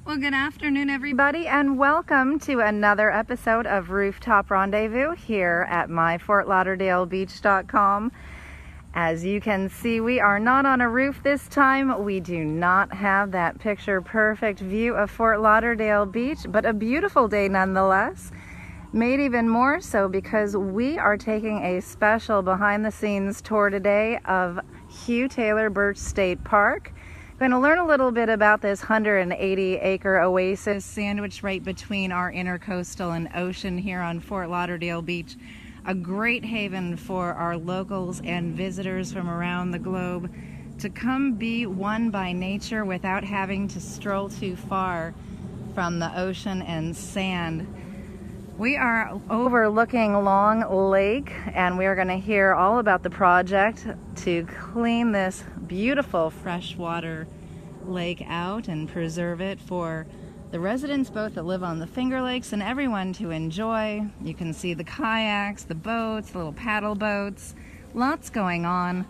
Well, good afternoon, everybody, and welcome to another episode of Rooftop Rendezvous here at MyFortLauderdaleBeach.com. As you can see, we are not on a roof this time. We do not have that picture-perfect view of Fort Lauderdale Beach, but a beautiful day nonetheless. Made even more so because we are taking a special behind-the-scenes tour today of Hugh Taylor Birch State Park. Going to learn a little bit about this 180-acre oasis sandwiched right between our intercoastal and ocean here on Fort Lauderdale Beach. A great haven for our locals and visitors from around the globe to come be one by nature without having to stroll too far from the ocean and sand. We are overlooking Long Lake, and we are going to hear all about the project to clean this beautiful freshwater lake out and preserve it for the residents both that live on the Finger Lakes and everyone to enjoy. You can see the kayaks, the boats, the little paddle boats, lots going on.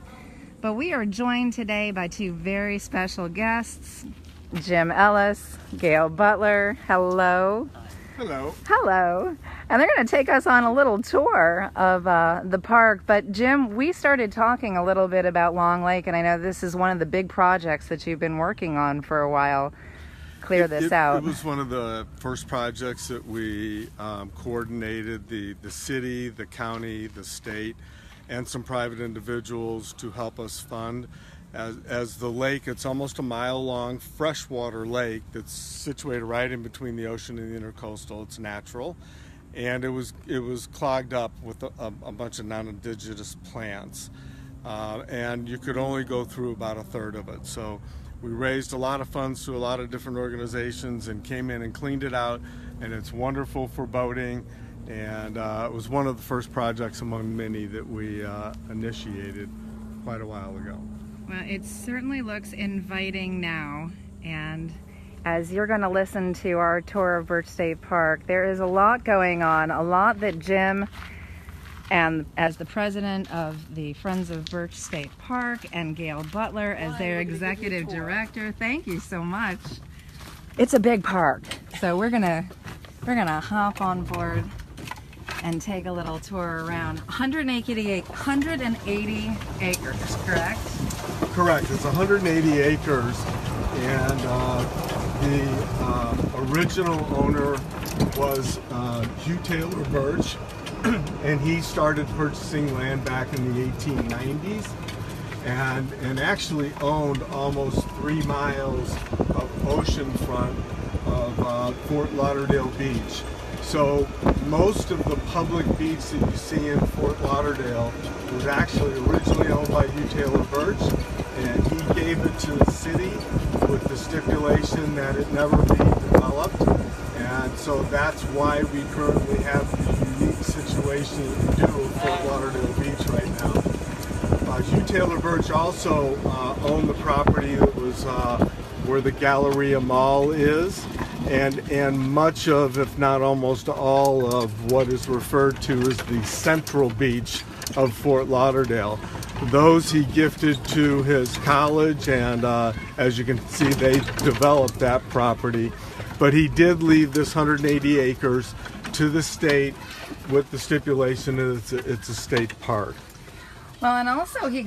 But we are joined today by two very special guests, Jim Ellis, Gail Butler. Hello. Hello. Hello. And they're going to take us on a little tour of the park. But Jim, we started talking a little bit about Long Lake, and I know this is one of the big projects that you've been working on for a while. Clear this out. It was one of the first projects that we coordinated, the city, the county, the state, and some private individuals to help us fund. As the lake, it's almost a mile-long freshwater lake that's situated right in between the ocean and the intercoastal. It's natural, and it was clogged up with a bunch of non-indigenous plants, and you could only go through about a third of it. So we raised a lot of funds through a lot of different organizations and came in and cleaned it out, and it's wonderful for boating. And it was one of the first projects among many that we initiated quite a while ago. Well, it certainly looks inviting now, and as you're going to listen to our tour of Birch State Park, there is a lot going on, a lot that Jim, and as the president of the Friends of Birch State Park, and Gail Butler as their executive director, thank you so much. It's a big park, so we're gonna hop on board and take a little tour around. 180 acres, correct? Correct. It's 180 acres, and the original owner was Hugh Taylor Birch, and he started purchasing land back in the 1890s, and actually owned almost 3 miles of oceanfront of Fort Lauderdale Beach. So most of the public beach that you see in Fort Lauderdale was actually originally owned by Hugh Taylor Birch, and he gave it to the city with the stipulation that it never be developed. And so that's why we currently have the unique situation that we do at Fort Lauderdale Beach right now. Hugh Taylor Birch also owned the property that was where the Galleria Mall is, and much of, if not almost all of, what is referred to as the central beach of Fort Lauderdale. Those he gifted to his college, and as you can see, they developed that property. But he did leave this 180 acres to the state with the stipulation that it's a state park. Well, and also he,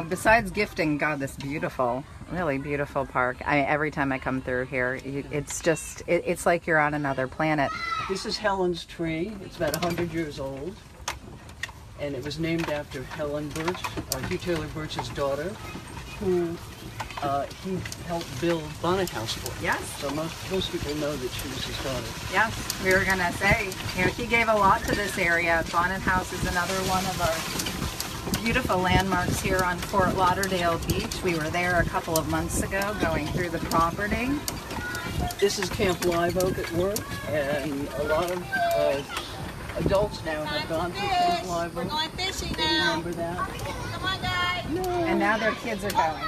besides gifting God this beautiful, really beautiful park, every time I come through here, it's like you're on another planet. This is Helen's tree. It's about 100 years old, and it was named after Helen Birch, Hugh Taylor Birch's daughter, who he helped build Bonnet House for. Yes. So most people know that she was his daughter. Yes, we were going to say, he gave a lot to this area. Bonnet House is another one of our beautiful landmarks here on Fort Lauderdale Beach. We were there a couple of months ago going through the property. This is Camp Live Oak at work, and a lot of adults now have gone to Camp Live Oak. We're going fishing Do you now. remember that? Come on, guys. No. And now their kids are going.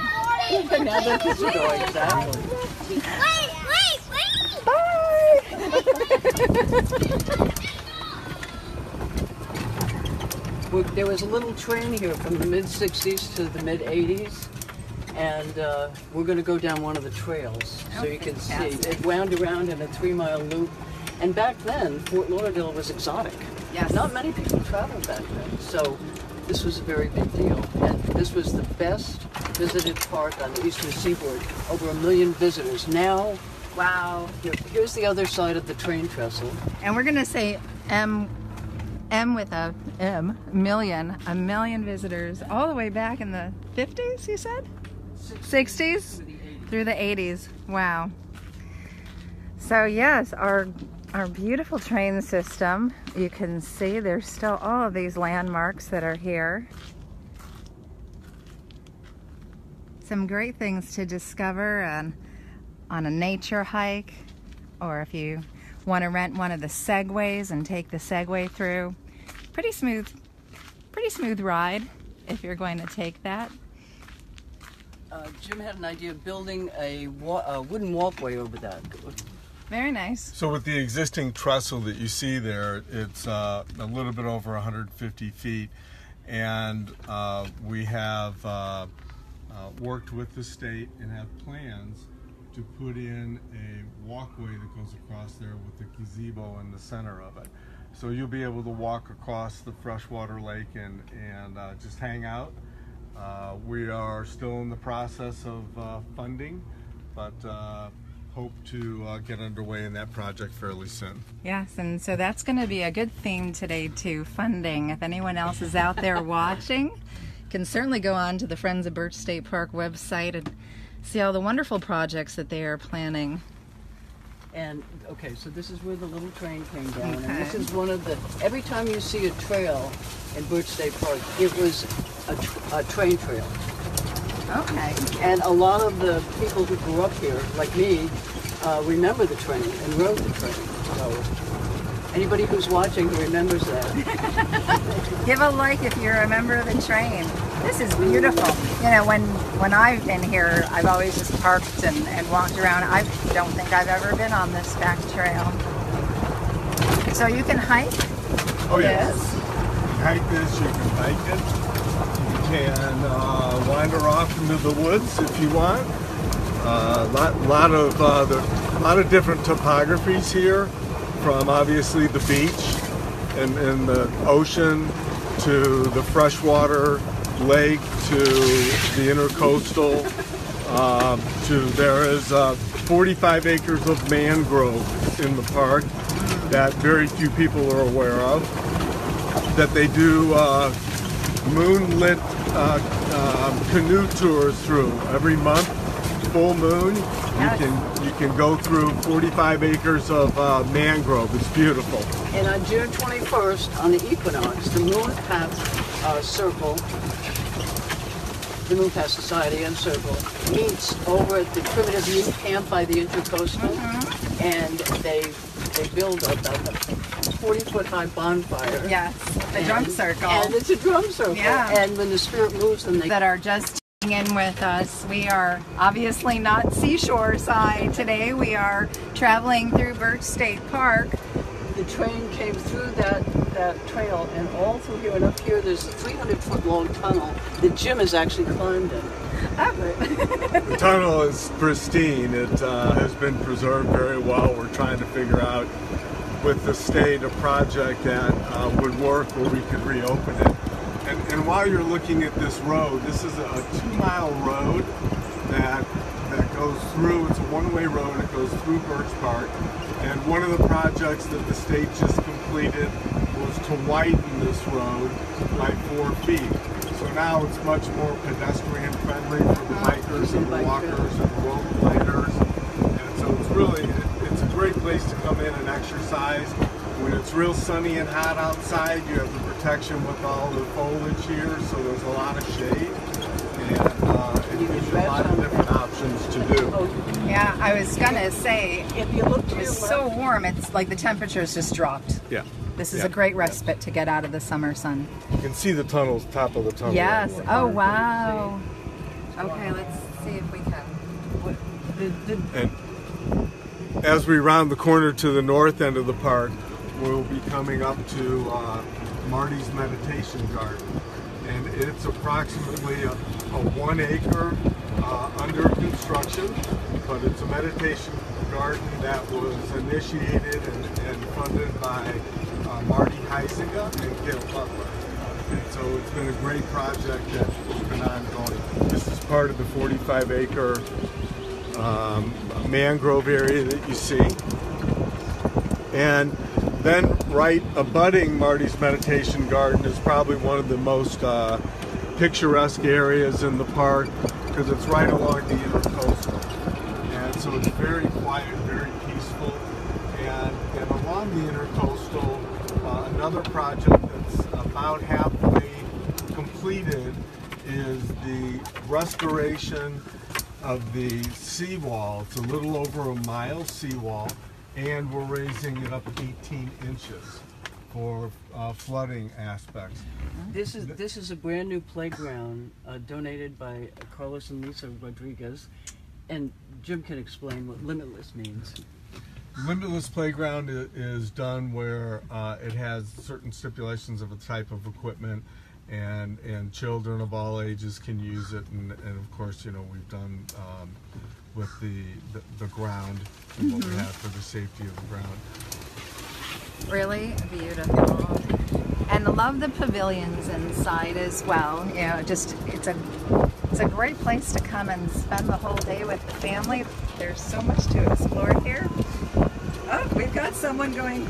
And now their kids are going, exactly. Wait. There was a little train here from the mid-60s to the mid-80s, And we're going to go down one of the trails so you can see. Fantastic. It wound around in a 3-mile loop. And back then, Fort Lauderdale was exotic. Yes. Not many people traveled back then. So this was a very big deal. And this was the best visited park on the eastern seaboard. Over 1 million visitors. Now, Wow. here's the other side of the train trestle. And we're gonna say M with a M, million, 1 million visitors all the way back in the 50s, you said? 60s? Through the 80s. Wow. So yes, our beautiful train system, you can see there's still all of these landmarks that are here. Some great things to discover on a nature hike, or if you want to rent one of the segways and take the segway through. Pretty smooth ride if you're going to take that. Jim had an idea of building a wooden walkway over that. Very nice. So with the existing trestle that you see there, it's a little bit over 150 feet, and we have worked with the state and have plans to put in a walkway that goes across there with the gazebo in the center of it. So you'll be able to walk across the freshwater lake and just hang out. We are still in the process of funding, but hope to get underway in that project fairly soon. Yes, and so that's going to be a good theme today too, funding. If anyone else is out there watching, can certainly go on to the Friends of Birch State Park website and see all the wonderful projects that they are planning. And okay, so this is where the little train came down, Okay. and this is one of the. Every time you see a trail in Birch State Park, it was a train trail. Okay. And a lot of the people who grew up here, like me, remember the train and rode the train. So anybody who's watching who remembers that. Give a like if you remember the train. This is beautiful. You know, when I've been here, I've always just parked and walked around. I don't think I've ever been on this back trail. So you can hike? Oh yes. Yes. You can hike this, you can bike it. You can wander off into the woods if you want. Lot of different topographies here, from obviously the beach and the ocean to the freshwater lake to the intercoastal. There is 45 acres of mangrove in the park that very few people are aware of. That they do moonlit canoe tours through every month. Full moon, Yes. you can go through 45 acres of mangrove. It's beautiful. And on June 21st, on the equinox, the Moon Path Circle, the Moon Path Society and Circle, meets over at the Primitive Youth Camp by the Intercoastal, and they build about a 40-foot high bonfire. Yes, the drum circle. And it's a drum circle. Yeah. And when the spirit moves them, they That are just tuning in with us. We are obviously not seashore side today. We are traveling through Birch State Park. the train came through that trail and all through here, and up here there's a 300-foot long tunnel that Jim has actually climbed in. The tunnel is pristine. It has been preserved very well. We're trying to figure out with the state a project that would work where we could reopen it. And while you're looking at this road, this is a 2-mile road that goes through. It's a one-way road. It goes through Birch Park. And one of the projects that the state just completed was to widen this road by 4 feet. So now it's much more pedestrian friendly for the bikers and the walkers and the rollerbladers. And so it's a great place to come in and exercise. When it's real sunny and hot outside, you have the protection with all the foliage here, so there's a lot of shade. And it gives you a lot of different options to do. Yeah, I was gonna say, If you look to it your was left, so warm, it's like the temperature's just dropped. Yeah. This is Yeah. a great respite to get out of the summer sun. You can see the tunnels, top of the tunnel. Yes. Oh, wow. Okay, let's see if we can. And as we round the corner to the north end of the park, we'll be coming up to Marty's Meditation Garden. And it's approximately a 1 acre construction, but it's a meditation garden that was initiated and funded by Marty Heisinger and Gail Butler. And so it's been a great project that's been ongoing. This is part of the 45-acre mangrove area that you see. And then right abutting Marty's meditation garden is probably one of the most picturesque areas in the park because it's right along the intercoastal. And so it's very quiet, very peaceful. And along the intercoastal, another project that's about halfway completed is the restoration of the seawall. It's a little over a mile seawall, and we're raising it up 18 inches for flooding aspects. This is a brand new playground donated by Carlos and Lisa Rodriguez, and Jim can explain what limitless means. Limitless playground is done where it has certain stipulations of a type of equipment, and children of all ages can use it, and of course, you know, we've done with the ground and what we have for the safety of the ground. Really beautiful. And I love the pavilions inside as well. You know, just it's a great place to come and spend the whole day with the family. There's so much to explore here. Oh, we've got someone going.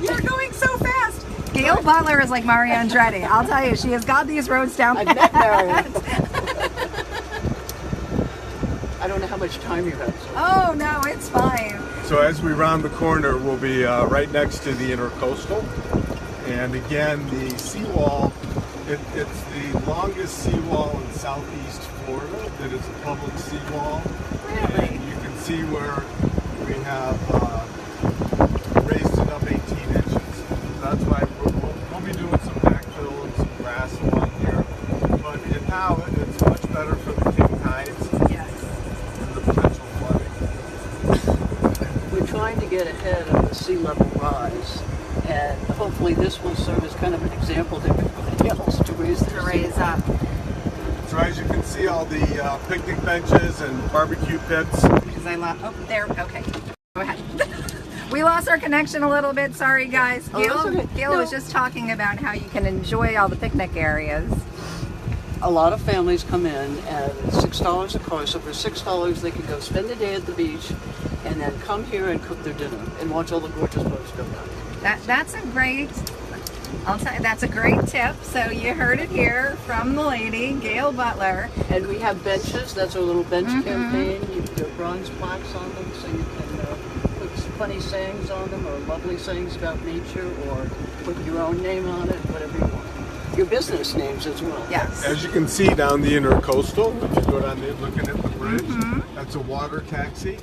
You're going so fast. Gail Butler is like Mario Andretti. I'll tell you, she has got these roads down I've met Marion. I don't know how much time you have. So. Oh, no, it's fine. So as we round the corner, we'll be right next to the intercoastal. And again, the seawall, it's the longest seawall in southeast Florida that is a public seawall. Really? And you can see where we have raised it up 18 inches. That's why we'll be doing some backfill and some grass along here. But now it's much better for the king tides. Yes. And the potential flooding. We're trying to get ahead of the sea level rise, and hopefully this will serve as kind of an example to everybody else to raise their Raise up. So as you can see, all the picnic benches and barbecue pits. Because I lost. Oh, there. Okay. Go ahead. We lost our connection a little bit. Sorry, guys. Gail was just talking about how you can enjoy all the picnic areas. A lot of families come in, and it's $6 a car. So for $6, they can go spend the day at the beach, and then come here and cook their dinner and watch all the gorgeous boats go by. That's a great. I'll tell you, that's a great tip. So you heard it here from the lady, Gail Butler. And we have benches. That's our little bench campaign. You put bronze plaques on them, so you can put funny sayings on them, or lovely sayings about nature, or put your own name on it, whatever you want. Your business names as well. Yes. As you can see down the intercoastal, if you go down there looking at the bridge, that's a water taxi.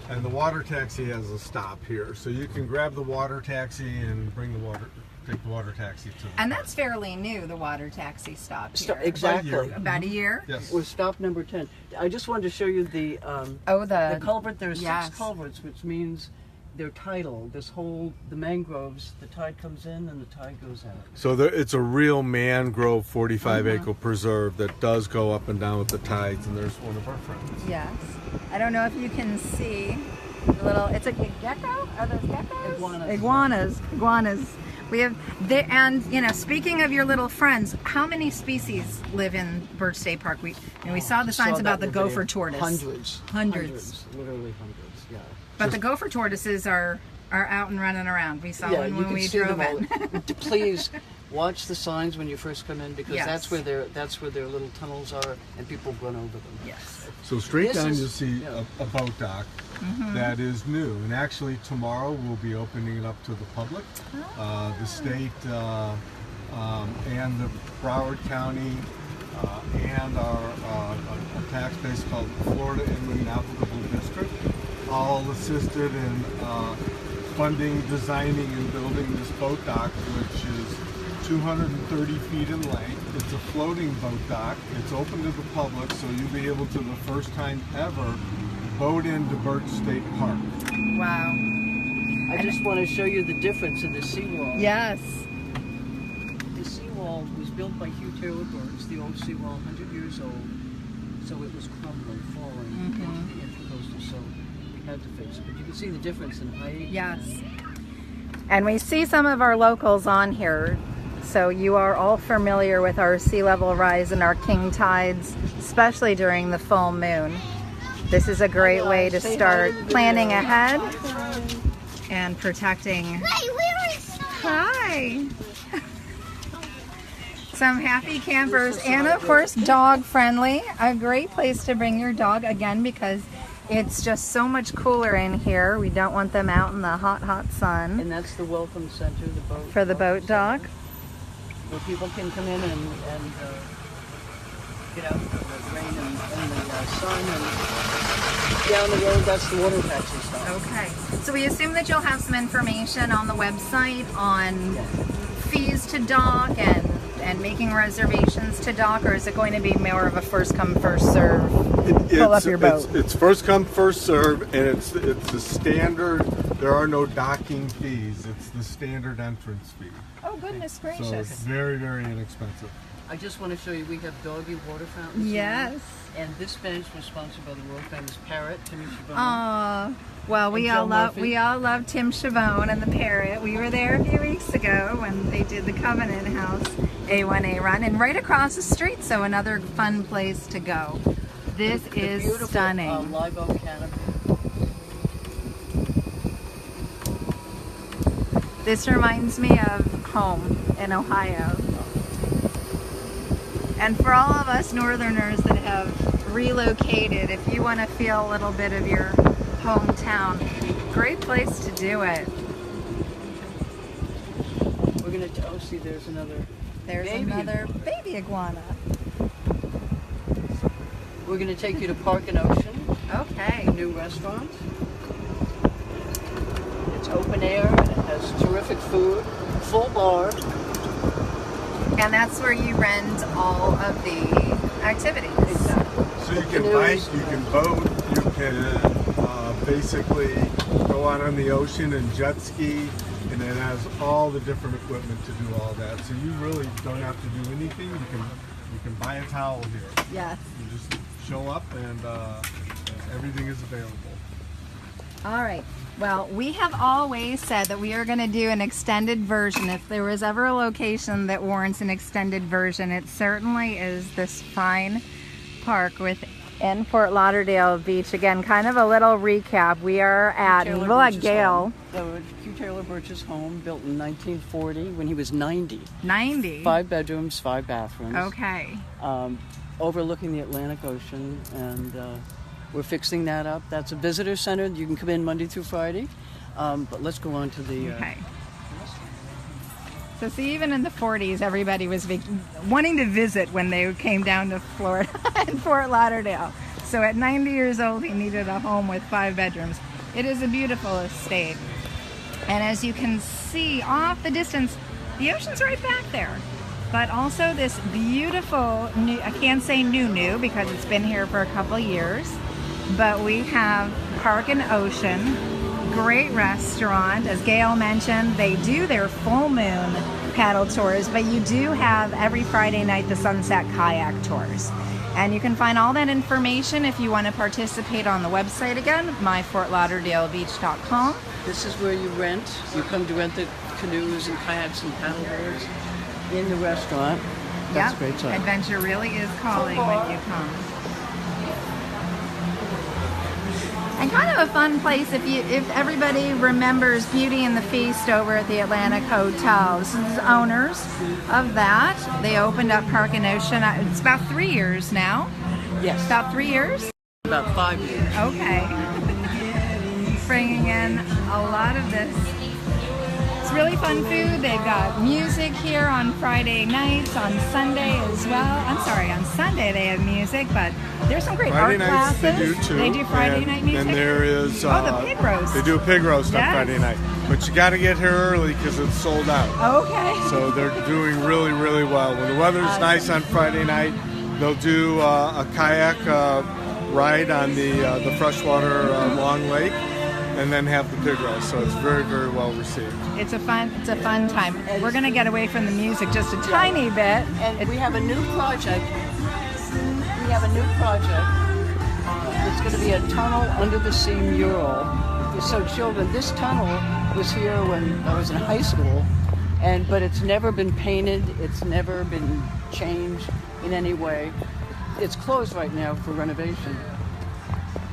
And the water taxi has a stop here. So you can grab the water taxi and take the water taxi to the And that's fairly new, the water taxi stop here. Exactly. About a year? Yes. We're stop number 10. I just wanted to show you the the culvert. There's yes. 6 culverts, which means they're tidal. The mangroves, the tide comes in and the tide goes out. So it's a real mangrove 45-acre preserve that does go up and down with the tides, and there's one of our friends. Yes. I don't know if you can see the little, it's a gecko? Are those geckos? Iguanas. We have, and you know, speaking of your little friends, how many species live in Birch State Park? We saw the signs about the gopher tortoise. Hundreds. Literally hundreds, yeah. But the gopher tortoises are out and running around. We saw one when we drove in. Please watch the signs when you first come in, because Yes. that's where their little tunnels are, and people run over them. Yes. So straight This down is- you'll see yeah. a boat dock that is new. And actually tomorrow we'll be opening it up to the public. The state and the Broward County and our tax base called Florida Inland Navigable District all assisted in funding, designing, and building this boat dock, which is 230 feet in length. It's a floating boat dock. It's open to the public, so you'll be able to, the first time ever, boat into Birch State Park. Wow. I just want to show you the difference in the seawall. Yes. The seawall was built by Hugh Taylor Birch, the old seawall, 100 years old. so it was crumbling, falling into the intercoastal, so we had to fix it. But you can see the difference in height. Yes. And we see some of our locals on here, so you are all familiar with our sea level rise and our king tides, especially during the full moon. This is a great way to start planning ahead and protecting. Hey, where is Hi! Some happy campers, and of course dog friendly. A great place to bring your dog, again, because it's just so much cooler in here. We don't want them out in the hot, hot sun. And that's the welcome center, the boat. For the boat dock. Where people can come in and get out of the rain and the sun, and down the road, that's the water patch and stuff. Okay. So we assume that you'll have some information on the website on fees to dock and making reservations to dock, or is it going to be more of a first come, first serve? Pull up your boat. It's first come, first serve, and it's the standard. There are no docking fees. It's the standard entrance fee. Oh, goodness So it's gracious. very, very inexpensive. I just want to show you, we have doggy water fountains. Yes. here. And this bench was sponsored by the world famous parrot, Timmy Chabon. Aw. Well, we And all Joe love Murphy. Tim Chabon and the parrot. We were there a few weeks ago when they did the Covenant House A1A run, and right across the street, so another fun place to go. This The is beautiful, stunning. live oak canopy. This reminds me of home in Ohio. And for all of us northerners that have relocated, if you want to feel a little bit of your hometown, great place to do it. We're going to, oh, see, there's another. There's Baby another iguana. baby iguana. We're going to take you to Park and Ocean, Okay. a new restaurant. It's open air, and it has terrific food, full bar. And that's where you rent all of the activities. Exactly. So you can Canoes. bike, you can boat, you can basically go out on the ocean and jet ski, and it has all the different equipment to do all that. So you really don't have to do anything. You can buy a towel here. Yes. You just show up and everything is available. All right. Well, we have always said that we are going to do an extended version. If there was ever a location that warrants an extended version, it certainly is this fine park in Fort Lauderdale Beach. Again, kind of a little recap. We are at, Taylor we'll let Birch's Gail. home. Hugh Taylor Birch's home, built in 1940 when he was 90. 90. 5 bedrooms, 5 bathrooms. Okay. Overlooking the Atlantic Ocean, and we're fixing that up. That's a visitor center. You can come in Monday through Friday. But let's go on to the... Okay. So see, even in the 40s, everybody was wanting to visit when they came down to Florida and Fort Lauderdale. So at 90 years old, he needed a home with 5 bedrooms. It is a beautiful estate. And as you can see off the distance, the ocean's right back there. But also this beautiful, new, I can't say new because it's been here for a couple years, but we have Park and Ocean. Great restaurant. As Gail mentioned, they do their full moon paddle tours, but you do have every Friday night the sunset kayak tours. And you can find all that information if you want to participate on the website again, MyFortLauderdaleBeach.com. This is where you rent. You come to rent the canoes and kayaks and paddleboards in the restaurant. That's Yep. a great time. Adventure really is calling when you come. And kind of a fun place if everybody remembers Beauty and the Feast over at the Atlantic Hotel. This is the owners of that. They opened up Park and Ocean. It's about 3 years now. Yes. About 3 years? About 5 years. Okay. Bringing in a lot of this. It's really fun food. They've got music here on Friday nights, on Sunday as well. I'm sorry, on Sunday they have music, but there's some great Friday art nights classes. they do too. They do Friday night music. And there is the pig roast. They do a pig roast Yes. on Friday night, but you got to get here early because it's sold out. Okay. So they're doing really, really well. When the weather's nice on Friday night, they'll do a kayak ride on the freshwater Long Lake, and then have the pig roast. So it's very, very well received. It's a fun time. We're gonna get away from the music just a tiny bit. And we have a new project. We have a new project. It's going to be a tunnel under the sea mural. So children, this tunnel was here when I was in high school, but it's never been painted. It's never been changed in any way. It's closed right now for renovation.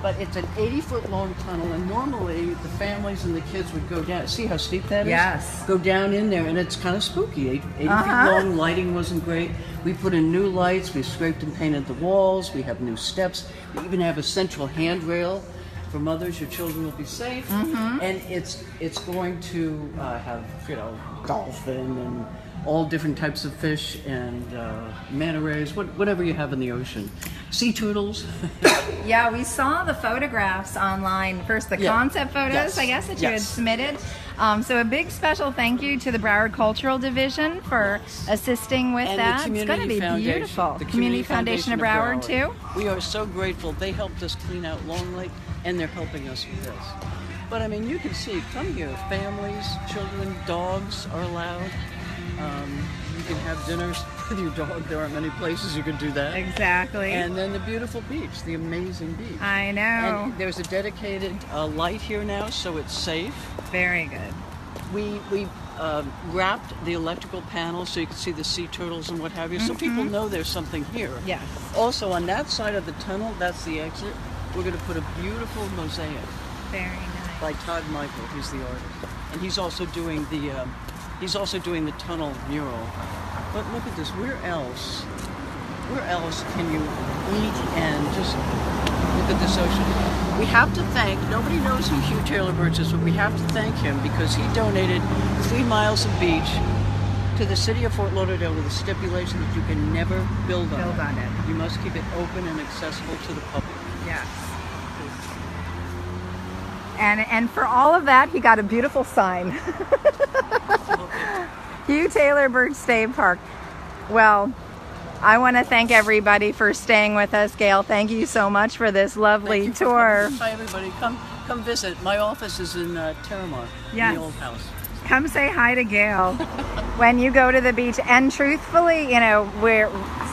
But it's an 80-foot long tunnel, and normally the families and the kids would go down. See how steep that is? Yes. Go down in there, and it's kind of spooky. 80 feet long, lighting wasn't great. We put in new lights, we scraped and painted the walls, we have new steps. We even have a central handrail for mothers. Your children will be safe. And it's going to have, dolphin and all different types of fish and manta rays, whatever you have in the ocean. Sea turtles. Yeah, we saw the photographs online. First, the concept photos, I guess, that you had submitted. So a big special thank you to the Broward Cultural Division for assisting with And that. the It's going to be Community beautiful. The Community Foundation of Broward, too. We are so grateful. They helped us clean out Long Lake, and they're helping us with this. But I mean, you can see, come here, families, children, dogs are allowed. You can have dinners with your dog. There aren't many places you can do that. Exactly. And then the beautiful beach, the amazing beach. I know. And there's a dedicated light here now, so it's safe. Very good. We wrapped the electrical panels so you can see the sea turtles and what have you, so people know there's something here. Yes. Also, on that side of the tunnel, that's the exit, we're going to put a beautiful mosaic Very nice. by Todd Michael, who's the artist. And he's also doing the tunnel mural. But look at this, where else can you eat and just look at this ocean? We have to thank, nobody knows who Hugh Taylor Birch is, but we have to thank him because he donated 3 miles of beach to the city of Fort Lauderdale with a stipulation that you can never build on it. You must keep it open and accessible to the public. Yes. And for all of that, he got a beautiful sign. Hugh Taylor Birch State Park. Well, I want to thank everybody for staying with us. Gail, thank you so much for this lovely tour. Hi, everybody. Come visit. My office is in Terramar, in the old house. Come say hi to Gail when you go to the beach. And truthfully, you know,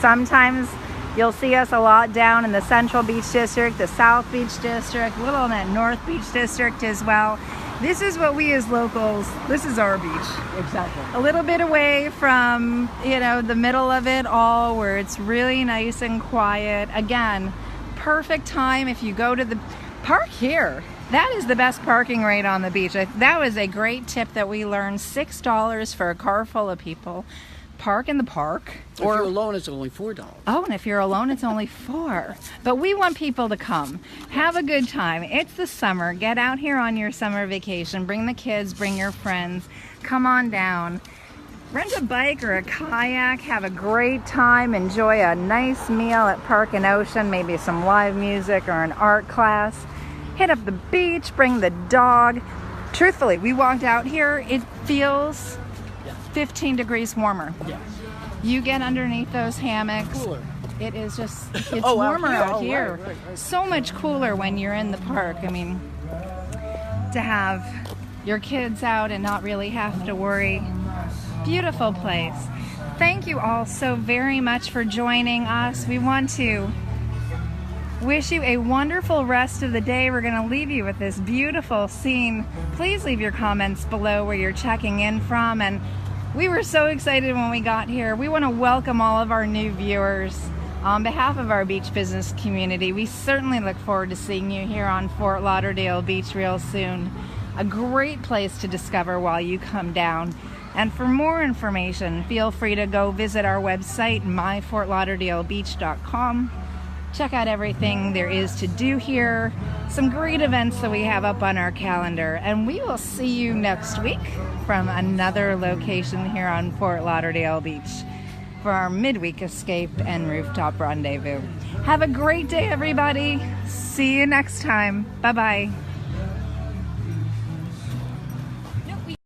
sometimes you'll see us a lot down in the Central Beach District, the South Beach District, a little in that North Beach District as well. This is what we as locals, this is our beach. Exactly. A little bit away from, you know, the middle of it all where it's really nice and quiet. Again, perfect time if you go to the park here. That is the best parking rate on the beach. That was a great tip that we learned. $6 for a car full of people. Park in the park. If you're alone, it's only $4. Oh, and if you're alone, it's only $4. But we want people to come. Have a good time. It's the summer. Get out here on your summer vacation. Bring the kids, bring your friends. Come on down. Rent a bike or a kayak. Have a great time. Enjoy a nice meal at Park and Ocean. Maybe some live music or an art class. Hit up the beach. Bring the dog. Truthfully, we walked out here. It feels 15 degrees warmer. Yeah. You get underneath those hammocks. Cooler. It is just, it's warmer out here. Right. So much cooler when you're in the park. I mean, to have your kids out and not really have to worry. Beautiful place. Thank you all so very much for joining us. We want to wish you a wonderful rest of the day. We're going to leave you with this beautiful scene. Please leave your comments below where you're checking in from. And we were so excited when we got here. We want to welcome all of our new viewers. On behalf of our beach business community, we certainly look forward to seeing you here on Fort Lauderdale Beach real soon. A great place to discover while you come down. And for more information, feel free to go visit our website, MyFortLauderdaleBeach.com. Check out everything there is to do here. Some great events that we have up on our calendar. And we will see you next week from another location here on Fort Lauderdale Beach for our midweek escape and rooftop rendezvous. Have a great day, everybody. See you next time. Bye-bye.